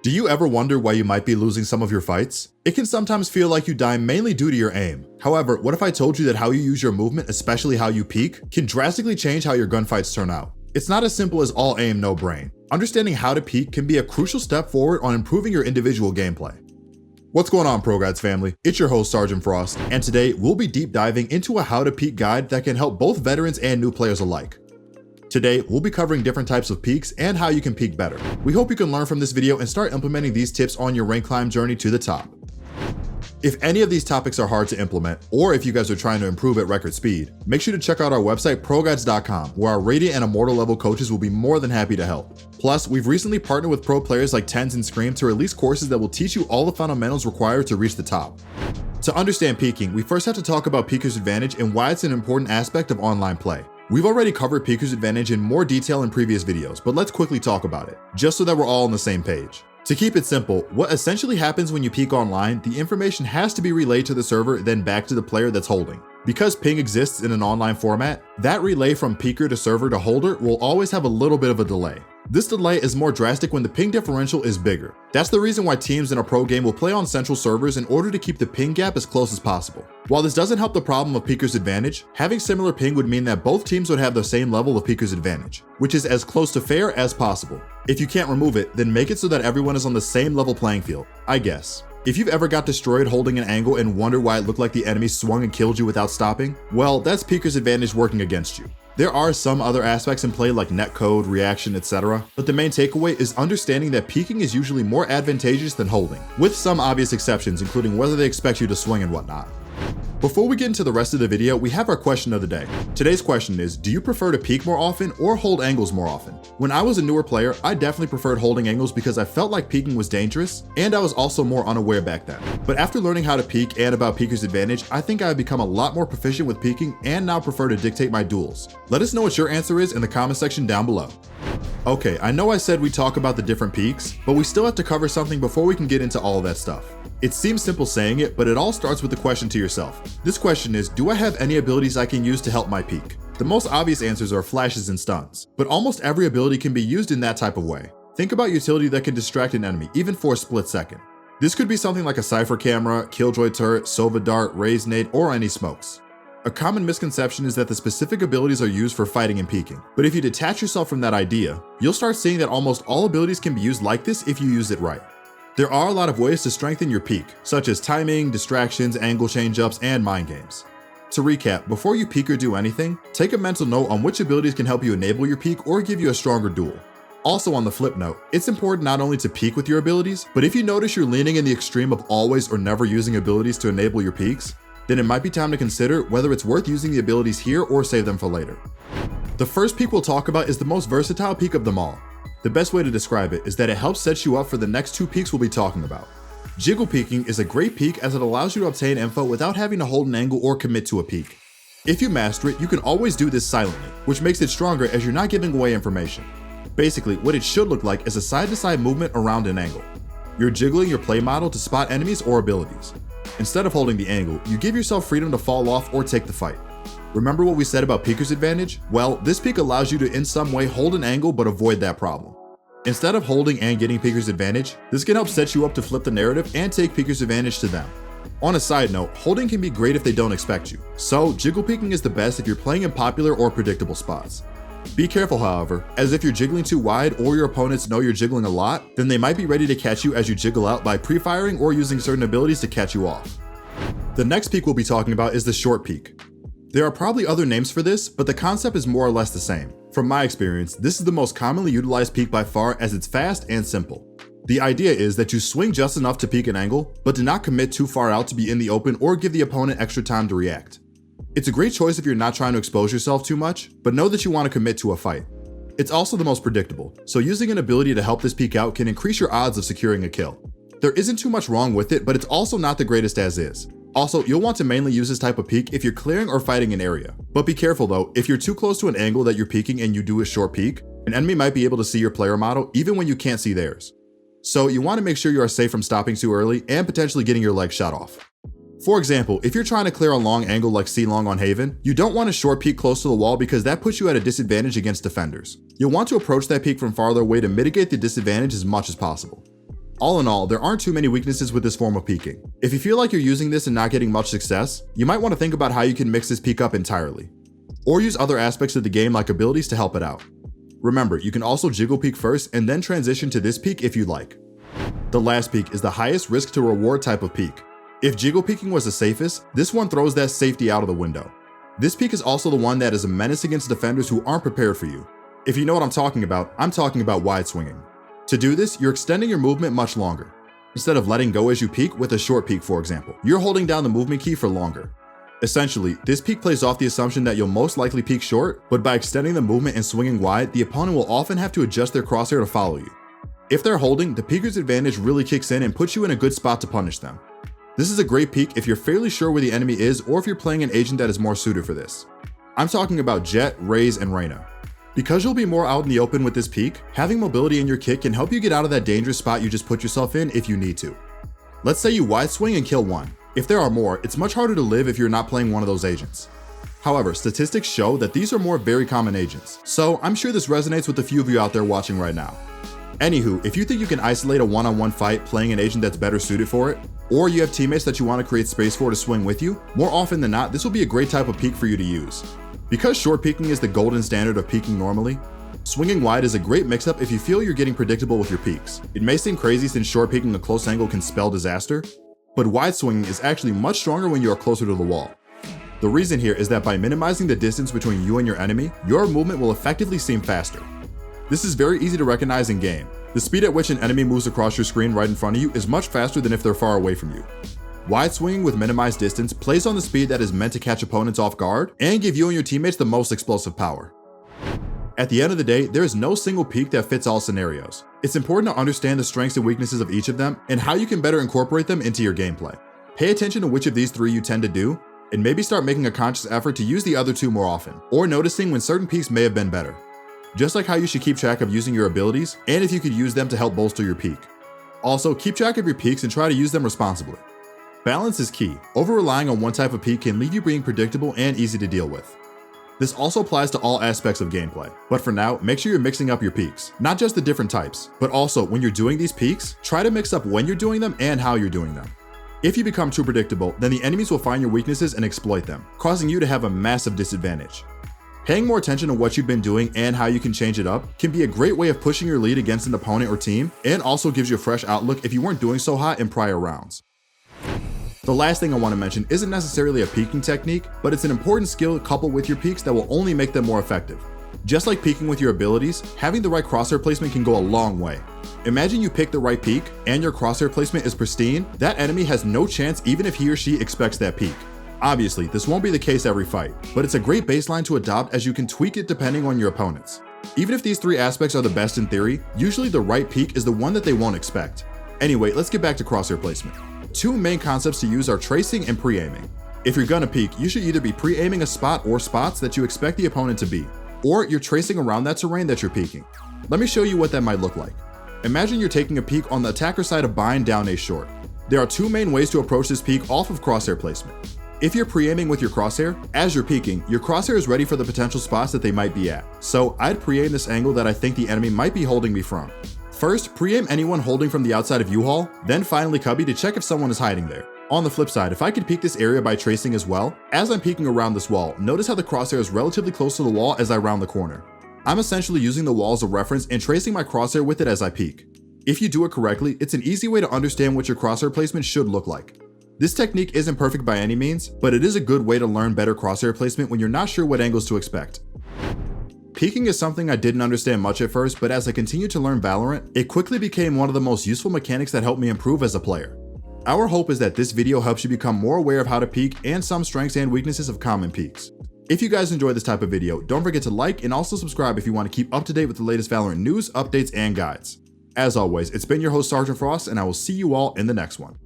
Do you ever wonder why you might be losing some of your fights? It can sometimes feel like you die mainly due to your aim. However, what if I told you that how you use your movement, especially how you peek, can drastically change how your gunfights turn out? It's not as simple as all aim, no brain. Understanding how to peek can be a crucial step forward on improving your individual gameplay. What's going on, ProGuides family? It's your host, Sergeant Frost, and today we'll be deep diving into a how to peek guide that can help both veterans and new players alike. Today, we'll be covering different types of peeks and how you can peek better. We hope you can learn from this video and start implementing these tips on your rank climb journey to the top. If any of these topics are hard to implement, or if you guys are trying to improve at record speed, make sure to check out our website, ProGuides.com, where our Radiant and Immortal level coaches will be more than happy to help. Plus, we've recently partnered with pro players like Tens and Scream to release courses that will teach you all the fundamentals required to reach the top. To understand peeking, we first have to talk about Peeker's Advantage and why it's an important aspect of online play. We've already covered Peeker's Advantage in more detail in previous videos, but let's quickly talk about it, just so that we're all on the same page. To keep it simple, what essentially happens when you peek online, the information has to be relayed to the server, then back to the player that's holding. Because ping exists in an online format, that relay from peeker to server to holder will always have a little bit of a delay. This delay is more drastic when the ping differential is bigger. That's the reason why teams in a pro game will play on central servers in order to keep the ping gap as close as possible. While this doesn't help the problem of Peeker's Advantage, having similar ping would mean that both teams would have the same level of Peeker's Advantage, which is as close to fair as possible. If you can't remove it, then make it so that everyone is on the same level playing field, I guess. If you've ever got destroyed holding an angle and wondered why it looked like the enemy swung and killed you without stopping, well, that's Peeker's Advantage working against you. There are some other aspects in play like netcode, reaction, etc., but the main takeaway is understanding that peeking is usually more advantageous than holding, with some obvious exceptions including whether they expect you to swing and whatnot. Before we get into the rest of the video, we have our question of the day. Today's question is, do you prefer to peek more often or hold angles more often? When I was a newer player, I definitely preferred holding angles because I felt like peeking was dangerous, and I was also more unaware back then. But after learning how to peek and about Peeker's Advantage, I think I've become a lot more proficient with peeking and now prefer to dictate my duels. Let us know what your answer is in the comment section down below. Okay, I know I said we talk about the different peeks, but we still have to cover something before we can get into all of that stuff. It seems simple saying it, but it all starts with the question to yourself. This question is, do I have any abilities I can use to help my peek? The most obvious answers are flashes and stuns, but almost every ability can be used in that type of way. Think about utility that can distract an enemy, even for a split second. This could be something like a Cypher camera, Killjoy turret, Sova dart, Raise nade, or any smokes. A common misconception is that the specific abilities are used for fighting and peeking, but if you detach yourself from that idea, you'll start seeing that almost all abilities can be used like this if you use it right. There are a lot of ways to strengthen your peek, such as timing, distractions, angle change-ups, and mind games. To recap, before you peek or do anything, take a mental note on which abilities can help you enable your peek or give you a stronger duel. Also on the flip note, it's important not only to peek with your abilities, but if you notice you're leaning in the extreme of always or never using abilities to enable your peeks, then it might be time to consider whether it's worth using the abilities here or save them for later. The first peek we'll talk about is the most versatile peek of them all. The best way to describe it is that it helps set you up for the next two peeks we'll be talking about. Jiggle peeking is a great peek as it allows you to obtain info without having to hold an angle or commit to a peek. If you master it, you can always do this silently, which makes it stronger as you're not giving away information. Basically, what it should look like is a side-to-side movement around an angle. You're jiggling your play model to spot enemies or abilities. Instead of holding the angle, you give yourself freedom to fall off or take the fight. Remember what we said about Peeker's Advantage? Well, this peek allows you to in some way hold an angle but avoid that problem. Instead of holding and getting Peeker's Advantage, this can help set you up to flip the narrative and take Peeker's Advantage to them. On a side note, holding can be great if they don't expect you, so jiggle peeking is the best if you're playing in popular or predictable spots. Be careful however, as if you're jiggling too wide or your opponents know you're jiggling a lot, then they might be ready to catch you as you jiggle out by pre-firing or using certain abilities to catch you off. The next peek we'll be talking about is the short peek. There are probably other names for this, but the concept is more or less the same. From my experience, this is the most commonly utilized peek by far as it's fast and simple. The idea is that you swing just enough to peek an angle, but do not commit too far out to be in the open or give the opponent extra time to react. It's a great choice if you're not trying to expose yourself too much, but know that you want to commit to a fight. It's also the most predictable, so using an ability to help this peek out can increase your odds of securing a kill. There isn't too much wrong with it, but it's also not the greatest as is. Also, you'll want to mainly use this type of peek if you're clearing or fighting an area. But be careful though, if you're too close to an angle that you're peeking and you do a short peek, an enemy might be able to see your player model even when you can't see theirs. So you want to make sure you are safe from stopping too early and potentially getting your leg shot off. For example, if you're trying to clear a long angle like C-Long on Haven, you don't want a short peek close to the wall because that puts you at a disadvantage against defenders. You'll want to approach that peek from farther away to mitigate the disadvantage as much as possible. All in all, there aren't too many weaknesses with this form of peeking. If you feel like you're using this and not getting much success, you might want to think about how you can mix this peek up entirely, or use other aspects of the game like abilities to help it out. Remember, you can also jiggle peek first and then transition to this peek if you'd like. The last peek is the highest risk to reward type of peek. If jiggle peeking was the safest, this one throws that safety out of the window. This peek is also the one that is a menace against defenders who aren't prepared for you. If you know what I'm talking about wide swinging. To do this, you're extending your movement much longer. Instead of letting go as you peek with a short peek, for example, you're holding down the movement key for longer. Essentially, this peek plays off the assumption that you'll most likely peek short, but by extending the movement and swinging wide, the opponent will often have to adjust their crosshair to follow you. If they're holding, the peeker's advantage really kicks in and puts you in a good spot to punish them. This is a great peek if you're fairly sure where the enemy is or if you're playing an agent that is more suited for this. I'm talking about Jett, Raze, and Reyna. Because you'll be more out in the open with this peek, having mobility in your kit can help you get out of that dangerous spot you just put yourself in if you need to. Let's say you wide swing and kill one. If there are more, it's much harder to live if you're not playing one of those agents. However, statistics show that these are more very common agents, so I'm sure this resonates with a few of you out there watching right now. Anywho, if you think you can isolate a one-on-one fight playing an agent that's better suited for it, or you have teammates that you want to create space for to swing with you, more often than not, this will be a great type of peek for you to use. Because short peeking is the golden standard of peeking normally, swinging wide is a great mix-up if you feel you're getting predictable with your peeks. It may seem crazy since short peeking a close angle can spell disaster, but wide swinging is actually much stronger when you are closer to the wall. The reason here is that by minimizing the distance between you and your enemy, your movement will effectively seem faster. This is very easy to recognize in game. The speed at which an enemy moves across your screen right in front of you is much faster than if they're far away from you. Wide swinging with minimized distance plays on the speed that is meant to catch opponents off guard and give you and your teammates the most explosive power. At the end of the day, there is no single peek that fits all scenarios. It's important to understand the strengths and weaknesses of each of them and how you can better incorporate them into your gameplay. Pay attention to which of these three you tend to do, and maybe start making a conscious effort to use the other two more often, or noticing when certain peeks may have been better. Just like how you should keep track of using your abilities, and if you could use them to help bolster your peek. Also, keep track of your peeks and try to use them responsibly. Balance is key. Over-relying on one type of peek can leave you being predictable and easy to deal with. This also applies to all aspects of gameplay, but for now, make sure you're mixing up your peeks. Not just the different types, but also when you're doing these peeks, try to mix up when you're doing them and how you're doing them. If you become too predictable, then the enemies will find your weaknesses and exploit them, causing you to have a massive disadvantage. Paying more attention to what you've been doing and how you can change it up can be a great way of pushing your lead against an opponent or team, and also gives you a fresh outlook if you weren't doing so hot in prior rounds. The last thing I want to mention isn't necessarily a peeking technique, but it's an important skill coupled with your peeks that will only make them more effective. Just like peeking with your abilities, having the right crosshair placement can go a long way. Imagine you pick the right peek and your crosshair placement is pristine, that enemy has no chance even if he or she expects that peek. Obviously, this won't be the case every fight, but it's a great baseline to adopt as you can tweak it depending on your opponents. Even if these three aspects are the best in theory, usually the right peek is the one that they won't expect. Anyway, let's get back to crosshair placement. Two main concepts to use are tracing and pre-aiming. If you're gonna peek, you should either be pre-aiming a spot or spots that you expect the opponent to be, or you're tracing around that terrain that you're peeking. Let me show you what that might look like. Imagine you're taking a peek on the attacker side of bind down a short. There are two main ways to approach this peek off of crosshair placement. If you're pre-aiming with your crosshair, as you're peeking, your crosshair is ready for the potential spots that they might be at. So I'd pre-aim this angle that I think the enemy might be holding me from. First, pre-aim anyone holding from the outside of U-Haul, then finally cubby to check if someone is hiding there. On the flip side, if I could peek this area by tracing as well, as I'm peeking around this wall, notice how the crosshair is relatively close to the wall as I round the corner. I'm essentially using the wall as a reference and tracing my crosshair with it as I peek. If you do it correctly, it's an easy way to understand what your crosshair placement should look like. This technique isn't perfect by any means, but it is a good way to learn better crosshair placement when you're not sure what angles to expect. Peeking is something I didn't understand much at first, but as I continued to learn Valorant, it quickly became one of the most useful mechanics that helped me improve as a player. Our hope is that this video helps you become more aware of how to peek and some strengths and weaknesses of common peeks. If you guys enjoy this type of video, don't forget to like and also subscribe if you want to keep up to date with the latest Valorant news, updates, and guides. As always, it's been your host Sergeant Frost, and I will see you all in the next one.